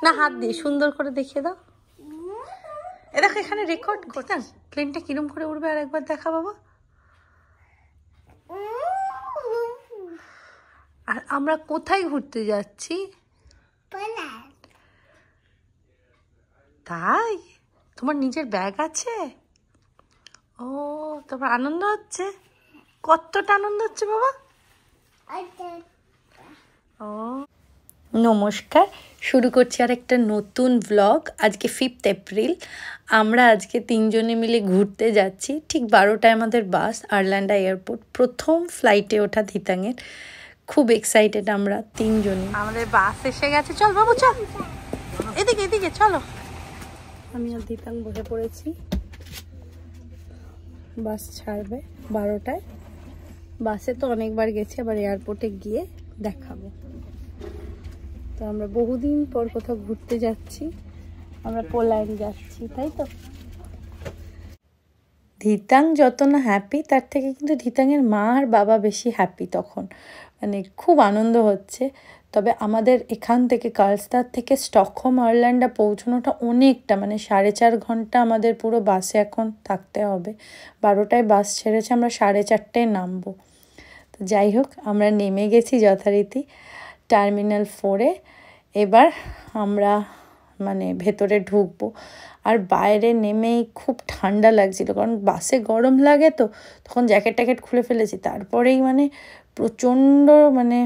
না, হাত দিয়ে সুন্দর করে দেখিয়ে দাও। এ দেখো এখানে রেকর্ড করতে, প্লেনটা কিরম করে উড়বে আর একবার দেখা বাবা। আর আমরা কোথায় ঘুরতে যাচ্ছি? তাই? তোমার নিজের ব্যাগ আছে? ও, তোমার আনন্দ হচ্ছে? কতটা আনন্দ হচ্ছে বাবা? ও নমস্কার, শুরু করছি আর একটা নতুন ব্লগ। আজকে 5th এপ্রিল। আমরা আজকে 3 জনে মিলে ঘুরতে যাচ্ছি। ঠিক 12টায় আমাদের বাস, আরল্যান্ডা এয়ারপোর্ট। প্রথম ফ্লাইটে ওঠা ধিতাঙের। খুব এক্সাইটেড আমরা 3 জনে। আমাদের বাস এসে গেছে, চল বাবু চল, এদিকে এদিকে চলো। আমি আর ধিতাং বসে পড়েছি। বাস ছাড়বে 12টায়। বাসে তো অনেকবার গেছি, আবার এয়ারপোর্টে গিয়ে দেখাবো। তো আমরা বহুদিন পর কোথাও ঘুরতে যাচ্ছি। আমরা পোল্যান্ড যাচ্ছি, তাই তো। ধিতাং যত না হ্যাপি, তার থেকে কিন্তু ধিতাংয়ের মা আর বাবা বেশি হ্যাপি তখন। মানে খুব আনন্দ হচ্ছে। তবে আমাদের এখান থেকে কার্লসস্টাড থেকে স্টকহোম আয়ারল্যান্ডে পৌঁছানোটা অনেকটা, মানে 4.5 ঘন্টা আমাদের পুরো বাসে এখন থাকতে হবে। 12টায় বাস ছেড়েছে, আমরা 4:30টায় নামবো। তো যাই হোক, আমরা নেমে গেছি যথারীতি টার্মিনাল 4-এ। এবার আমরা মানে ভেতরে ঢুকবো। আর বাইরে নেমেই খুব ঠান্ডা লাগছিল, কারণ বাসে গরম লাগে তো, তখন জ্যাকেট ট্যাকেট খুলে ফেলেছি। তারপরেই মানে প্রচণ্ড মানে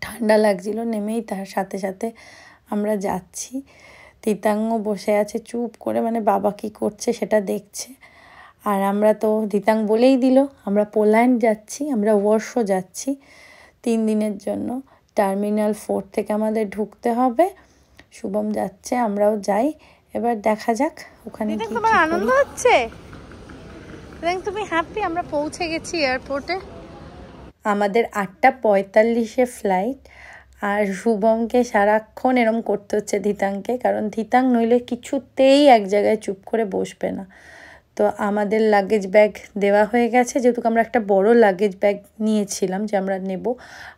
ঠান্ডা লাগছিল। নেমেই তার সাথে সাথে আমরা যাচ্ছি। ধিতাঙ্গ বসে আছে চুপ করে, মানে বাবা কী করছে সেটা দেখছে। আর আমরা তো, ধিতাং বলেই দিল আমরা পোল্যান্ড যাচ্ছি, আমরা ওয়ারশো যাচ্ছি 3 দিনের জন্য। টার্মিনাল 4 থেকে আমাদের ঢুকতে হবে। শুভম যাচ্ছে, আমরাও যাই। এবার দেখা যাক ওখানে কি। তোমার আনন্দ হচ্ছে? তুমি হ্যাপি? আমরা পৌঁছে গেছি এয়ারপোর্টে। আমাদের 8:45-এ ফ্লাইট। আর শুভমকে সারাক্ষণ এরম করতে হচ্ছে ধিতাংকে, কারণ ধিতাং নইলে কিছুতেই এক জায়গায় চুপ করে বসবে না। তো আমাদের লাগেজ ব্যাগ দেওয়া হয়ে গেছে, যেহেতু আমরা একটা বড় লাগেজ ব্যাগ নিয়েছিলাম যে আমরা নেব,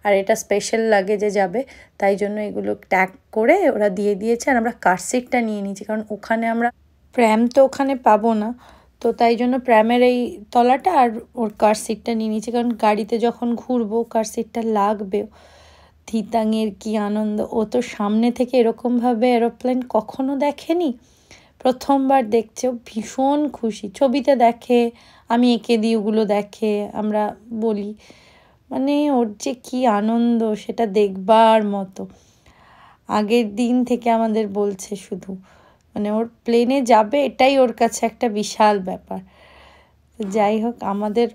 আর এটা স্পেশাল লাগেজে যাবে, তাই জন্য এগুলো ট্যাগ করে ওরা দিয়ে দিয়েছে। আর আমরা কার সিটটা নিয়ে নিয়েছি, কারণ ওখানে আমরা প্র্যাম তো ওখানে পাবো না, তো তাই জন্য প্র্যামের এই তলাটা আর ওর কার সিটটা নিয়ে নিয়েছি, কারণ গাড়িতে যখন ঘুরবো কার সিটটা লাগবে। ধিতাংয়ের কি আনন্দ! ও তো সামনে থেকে এরকমভাবে এরোপ্লেন কখনো দেখেনি, প্রথমবার দেখছে। ও ভীষণ খুশি। ছবিতে দেখে, আমি এঁকে দিই, ওগুলো দেখে, আমরা বলি। মানে ওর যে কি আনন্দ সেটা দেখবার মতো। আগের দিন থেকে আমাদের বলছে শুধু, মানে ওর প্লেনে যাবে এটাই ওর কাছে একটা বিশাল ব্যাপার। যাই হোক, আমাদের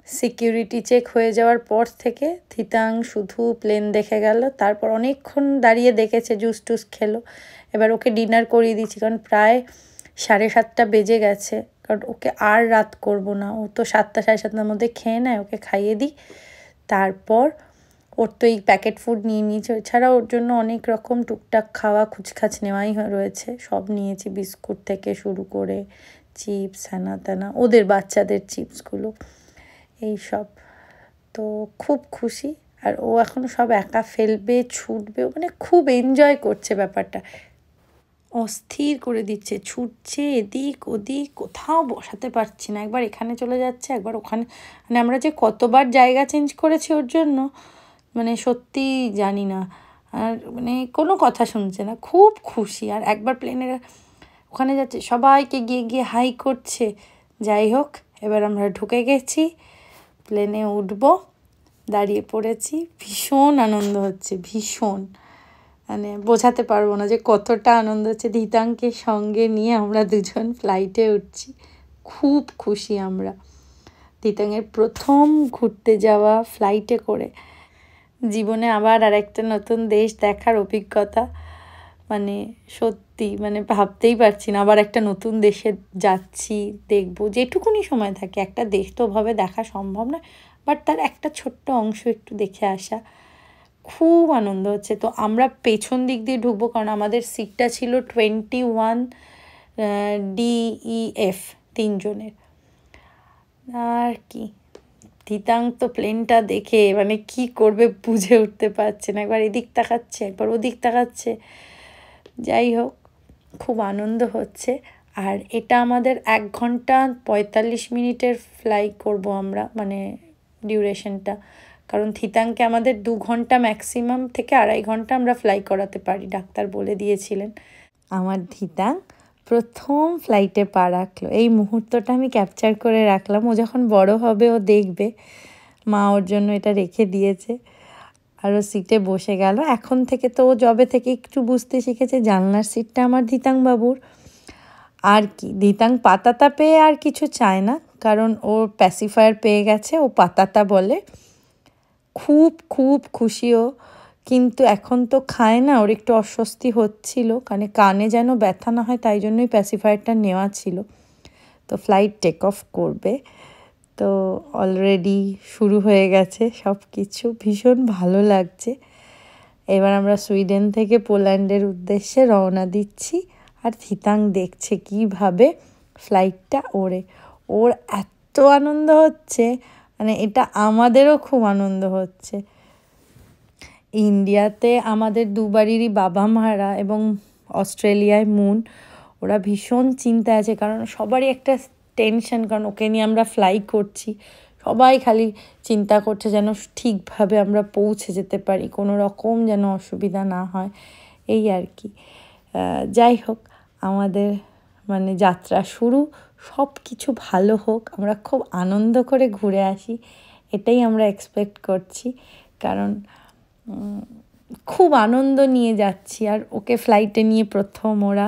সিকিউরিটি চেক হয়ে যাওয়ার পর থেকে ধিতাং শুধু প্লেন দেখে গেল। তারপর অনেকক্ষণ দাঁড়িয়ে দেখেছে, জুস টুস খেলো। এবার ওকে ডিনার করিয়ে দিচ্ছি, কারণ প্রায় 7:30 বেজে গেছে। কারণ ওকে আর রাত করব না, ও তো 7টা 7:30-র মধ্যে খেয়ে নেয়। ওকে খাইয়ে দিই, তারপর ওর তো এই প্যাকেট ফুড নিয়ে নিয়েছে। এছাড়া ওর জন্য অনেক রকম টুকটাক খাওয়া খুচখাচ নেওয়াই রয়েছে, সব নিয়েছি, বিস্কুট থেকে শুরু করে চিপস হ্যানা ত্যানা, ওদের বাচ্চাদের চিপসগুলো, এই সব। তো খুব খুশি। আর ও এখন সব একা ফেলবে, ছুটবে, মানে খুব এনজয় করছে ব্যাপারটা। অস্থির করে দিচ্ছে, ছুটছে এদিক ওদিক, কোথাও বসাতে পারছি না। একবার এখানে চলে যাচ্ছে, একবার ওখানে। মানে আমরা যে কতবার জায়গা চেঞ্জ করেছি ওর জন্য, মানে সত্যি জানি না। আর মানে কোনো কথা শুনছে না, খুব খুশি। আর একবার প্লেনের ওখানে যাচ্ছে, সবাইকে গিয়ে গিয়ে হাই করছে। যাই হোক, এবার আমরা ঢুকে গেছি, প্লেনে উঠবো, দাঁড়িয়ে পড়েছি। ভীষণ আনন্দ হচ্ছে, ভীষণ, মানে বোঝাতে পারবো না যে কতটা আনন্দ হচ্ছে। ধিতাংকে সঙ্গে নিয়ে আমরা দুজন ফ্লাইটে উঠছি, খুব খুশি আমরা। ধিতাংয়ের প্রথম ঘুরতে যাওয়া ফ্লাইটে করে, জীবনে আবার আর একটা নতুন দেশ দেখার অভিজ্ঞতা। মানে সত্যি, মানে ভাবতেই পারছি না আবার একটা নতুন দেশে যাচ্ছি, দেখবো। যেটুকুনি সময় থাকে, একটা দেশ তো ওভাবে দেখা সম্ভব না, বাট তার একটা ছোট্ট অংশ একটু দেখে আসা, খুব আনন্দ হচ্ছে। তো আমরা পেছন দিক দিয়ে ঢুকবো, কারণ আমাদের সিটটা ছিল 21 DEF 3 জনের। আর কি, ধিতাং তো প্লেনটা দেখে মানে কি করবে বুঝে উঠতে পারছে না, একবার এদিক তাকাচ্ছে একবার ওদিক তাকাচ্ছে। যাই হোক, খুব আনন্দ হচ্ছে। আর এটা আমাদের 1 ঘন্টা 45 মিনিটের ফ্লাই করব আমরা, মানে ডিউরেশনটা। কারণ থিতাংকে আমাদের 2 ঘন্টা ম্যাক্সিমাম থেকে 2.5 ঘন্টা আমরা ফ্লাই করাতে পারি, ডাক্তার বলে দিয়েছিলেন। আমার ধিতাং প্রথম ফ্লাইটে পা রাখলো, এই মুহূর্তটা আমি ক্যাপচার করে রাখলাম। ও যখন বড় হবে ও দেখবে, মা ওর জন্য এটা রেখে দিয়েছে। আর ও সিটে বসে গেল। এখন থেকে তো ও যবে থেকে একটু বুঝতে শিখেছে, জানলার সিটটা আমার ধিতাং বাবুর। আর কি, ধিতাং পাতাতা পেয়ে আর কিছু চায় না, কারণ ওর প্যাসিফায়ার পেয়ে গেছে, ও পাতাতা বলে। খুব খুব খুশি ও। কিন্তু এখন তো খায় না, ওর একটু অস্বস্তি হচ্ছিল, কানে যেন ব্যথা না হয়, তাই জন্যই প্যাসিফায়ারটা নেওয়া ছিল। তো ফ্লাইট টেক অফ করবে, তো অলরেডি শুরু হয়ে গেছে সব কিছু। ভীষণ ভালো লাগছে। এবার আমরা সুইডেন থেকে পোল্যান্ডের উদ্দেশ্যে রওনা দিচ্ছি। আর থিতাং দেখছে কিভাবে ফ্লাইটটা ওড়ে। ওর এত আনন্দ হচ্ছে, মানে এটা আমাদেরও খুব আনন্দ হচ্ছে। ইন্ডিয়াতে আমাদের দুবারেরই বাবা মারা এবং অস্ট্রেলিয়ায় মুন, ওরা ভীষণ চিন্তায় আছে, কারণ সবারই একটা টেনশন, কারণ ওকে নিয়ে আমরা ফ্লাই করছি। সবাই খালি চিন্তা করছে যেন ঠিকভাবে আমরা পৌঁছে যেতে পারি, কোনো রকম যেন অসুবিধা না হয়, এই আর কি। যাই হোক, আমাদের মানে যাত্রা শুরু, সব কিছু ভালো হোক, আমরা খুব আনন্দ করে ঘুরে আসি, এটাই আমরা এক্সপেক্ট করছি। কারণ খুব আনন্দ নিয়ে যাচ্ছি। আর ওকে ফ্লাইটে নিয়ে প্রথম ওরা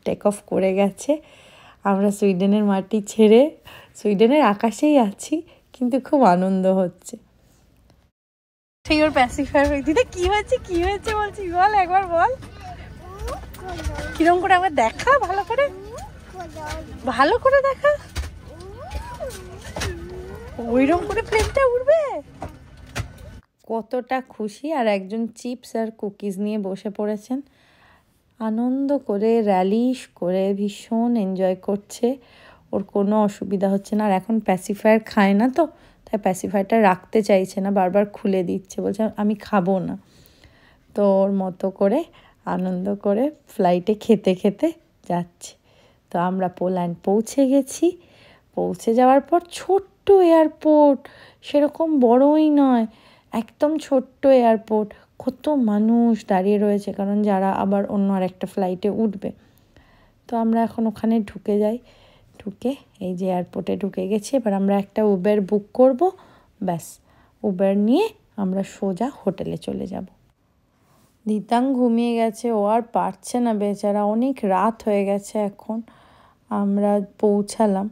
টেক অফ করে গেছে। আমরা সুইডেনের মাটি ছেড়ে সুইডেনের আকাশেই আছি, কিন্তু খুব আনন্দ হচ্ছে। সেই ওর প্যাসিফায়ার দিদা কি হয়েছে বলছি, বল একবার বল, কিরম করে আমার দেখা, ভালো করে দেখা, ওইরকম করে প্লেনটা উড়বে। কতটা খুশি। আর একজন চিপস আর কুকিজ নিয়ে বসে পড়েছেন, আনন্দ করে র্যালিশ করে ভীষণ এনজয় করছে। ওর কোনো অসুবিধা হচ্ছে না। আর এখন প্যাসিফায়ার খায় না, তো তাই প্যাসিফায়ারটা রাখতে চাইছে না, বারবার খুলে দিচ্ছে, বলছে আমি খাবো না। তো ওর মতো করে আনন্দ করে ফ্লাইটে খেতে খেতে যাচ্ছে। তো আমরা পোল্যান্ড পৌঁছে গেছি। পৌঁছে যাওয়ার পর ছোট্ট এয়ারপোর্ট, সেরকম বড়ই নয়, একদম ছোট্ট এয়ারপোর্ট। কত মানুষ দাঁড়িয়ে রয়েছে, কারণ যারা আবার অন্য আর একটা ফ্লাইটে উঠবে। তো আমরা এখন ওখানে ঢুকে যাই। ঢুকে এই যে এয়ারপোর্টে ঢুকে গেছি। এবার আমরা একটা উবের বুক করব, ব্যাস উবের নিয়ে আমরা সোজা হোটেলে চলে যাব। ধিতাং ঘুমিয়ে গেছে, ও আর পারছে না বেচারা, অনেক রাত হয়ে গেছে এখন। আমরা পৌঁছালাম,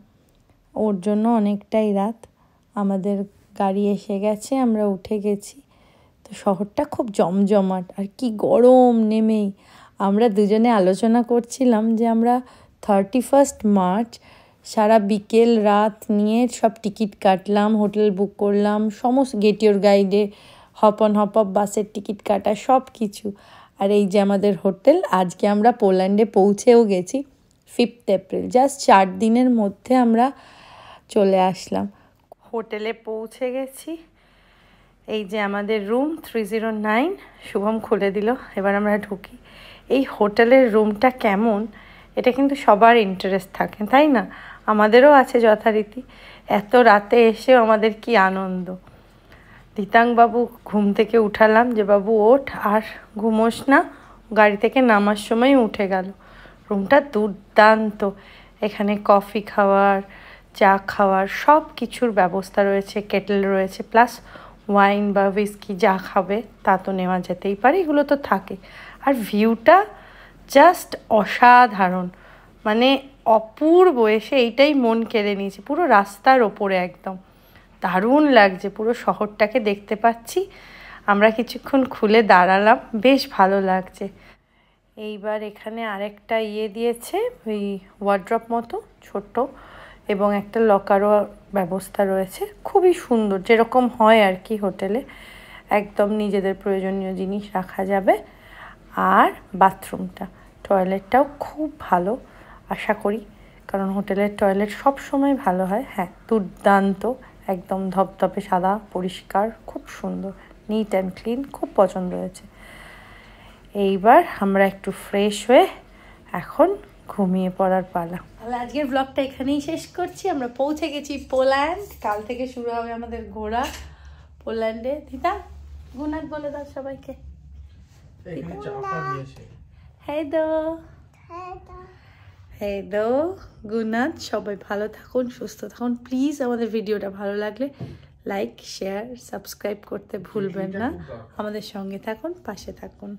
ওর জন্য অনেকটাই রাত। আমাদের গাড়ি এসে গেছে, আমরা উঠে গেছি। তো শহরটা খুব জমজমাট, আর কি গরম নেমেই। আমরা দুজনে আলোচনা করছিলাম যে আমরা 31 মার্চ সারা বিকেল রাত নিয়ে সব টিকিট কাটলাম, হোটেল বুক করলাম, সমস্ত গেট ইওর গাইডে হপ অন হপ অফ বাসের টিকিট কাটা, সব কিছু। আর এই যে আমাদের হোটেল, আজকে আমরা পোল্যান্ডে পৌঁছেও গেছি 5 এপ্রিল, জাস্ট 4 দিনের মধ্যে আমরা চলে আসলাম। হোটেলে পৌঁছে গেছি। এই যে আমাদের রুম 309, শুভম খুলে দিল, এবার আমরা ঢুকি। এই হোটেলের রুমটা কেমন, এটা কিন্তু সবার ইন্টারেস্ট থাকে, তাই না? আমাদেরও আছে যথারীতি। এত রাতে এসেও আমাদের কি আনন্দ। ধিতাং বাবু ঘুম থেকে উঠালাম যে বাবু ওঠ, আর ঘুমোস না, গাড়ি থেকে নামার সময় উঠে গেল। রুমটা দুর্দান্ত, এখানে কফি খাওয়ার, চা খাওয়ার সব কিছুর ব্যবস্থা রয়েছে, কেটেল রয়েছে, প্লাস ওয়াইন বা হুইস্কি যা খাবে তা তো নেওয়া যেতেই পারে, এগুলো তো থাকে। আর ভিউটা জাস্ট অসাধারণ, মানে অপূর্ব। এসে এইটাই মন কেড়ে নিয়েছে, পুরো রাস্তার ওপরে একদম দারুণ লাগছে, পুরো শহরটাকে দেখতে পাচ্ছি। আমরা কিছুক্ষণ খুলে দাঁড়ালাম, বেশ ভালো লাগছে। এইবার এখানে আরেকটা দিয়েছে, ওই ওয়ার্ড্রপ মতো ছোট্ট, এবং একটা লকারও ব্যবস্থা রয়েছে, খুবই সুন্দর, যেরকম হয় আর কি হোটেলে, একদম নিজেদের প্রয়োজনীয় জিনিস রাখা যাবে। আর বাথরুমটা, টয়লেটটাও খুব ভালো আশা করি, কারণ হোটেলের টয়লেট সব সময় ভালো হয়। হ্যাঁ, দুর্দান্ত, একদম ধপধপে সাদা, পরিষ্কার, খুব সুন্দর, নিট অ্যান্ড ক্লিন, খুব পছন্দ হয়েছে। এইবার আমরা একটু ফ্রেশ হয়ে এখন ঘুমিয়ে পড়ার পালা। তাহলে আজকের ব্লগটা এখানেই শেষ করছি। আমরা পৌঁছে গেছি পোল্যান্ড। কাল থেকে শুরু হবে আমাদের ঘোরা পোল্যান্ডে। দিদা গুনাত বলে দাও সবাইকে। হ্যালো গুনাত, সবাই ভালো থাকুন, সুস্থ থাকুন। প্লিজ আমাদের ভিডিওটা ভালো লাগলে লাইক, শেয়ার, সাবস্ক্রাইব করতে ভুলবেন না। আমাদের সঙ্গে থাকুন, পাশে থাকুন।